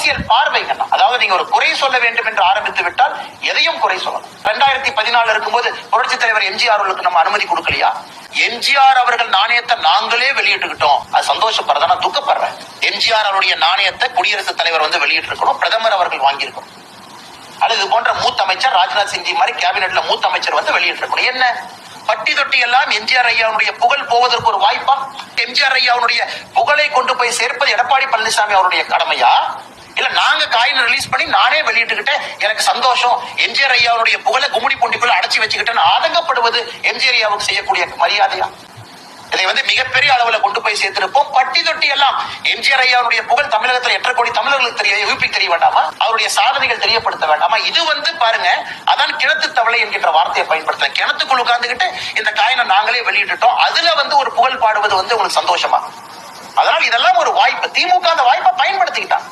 அரசியல் பார்வைகள். அதாவது நீங்க ஒரு குறை சொல்ல வேண்டும் என்று ஆரம்பித்து விட்டால் எதையும் குறை சொல்லலாம். 2014 இருக்கும்போது புரட்சி தலைவர் எம்ஜிஆர் அவர்களுக்கு நம்ம அனுமதி கொடுக்கலையா? எம்ஜிஆர் அவர்கள் நாணயத்தை நாங்களே வெளியிட்டுக்கிட்டோம். அது சந்தோஷப்படுறதா? நான் துக்கப்படுறேன். எம்ஜிஆர் அவருடைய நாணயத்தை குடியரசுத் தலைவர் வந்து வெளியிட்டு இருக்கணும், பிரதமர் அவர்கள் வாங்கியிருக்கணும். அல்லது இது போன்ற மூத்த அமைச்சர் ராஜ்நாத் சிங் மாதிரி கேபினெட்ல மூத்த அமைச்சர் வந்து வெளியிட்டு இருக்கணும். என்ன பட்டி தொட்டி எல்லாம் எம்ஜிஆர் ஐயாவுடைய புகழ் போவதற்கு ஒரு வாய்ப்பா? எம்ஜிஆர் ஐயாவுடைய புகழை கொண்டு போய் சேர்ப்பது எடப்பாடி பழனிசாமி அவருடைய கடமையா? இல்ல நாங்க காயின் ரிலீஸ் பண்ணி நானே வெளியிட்டுக்கிட்டேன், எனக்கு சந்தோஷம், எம்ஜிஆர் ஐயாவுடைய புகழை கும்முடி பூண்டிக்குள்ள அடைச்சி வச்சுக்கிட்டேன்னு ஆதங்கப்படுவது எம்ஜிஆர் ஐயாவுக்கு செய்யக்கூடிய மரியாதையா? இதை வந்து மிகப்பெரிய அளவுல கொண்டு போய் சேர்த்திருப்போம். பட்டி தொட்டி எல்லாம் எம்ஜிஆர் ஐயாவுடைய புகழ் தமிழகத்தில் 8 கோடி தமிழர்களுக்கு தெரிய, யூபிக்கு தெரிய வேண்டாமா? அவருடைய சாதனைகள் தெரியப்படுத்த வேண்டாமா? இது வந்து பாருங்க, அதான் கிணத்து தவளை என்கின்ற வார்த்தையை பயன்படுத்துறேன். கிணத்துக்குள்ள உட்கார்ந்துகிட்டு இந்த காயினை நாங்களே வெளியிட்டுட்டோம், அதுல வந்து ஒரு புகழ் பாடுவது வந்து உங்களுக்கு சந்தோஷமா? அதனால இதெல்லாம் ஒரு வாய்ப்பு. திமுக அந்த வாய்ப்பை பயன்படுத்திக்கிட்டான்.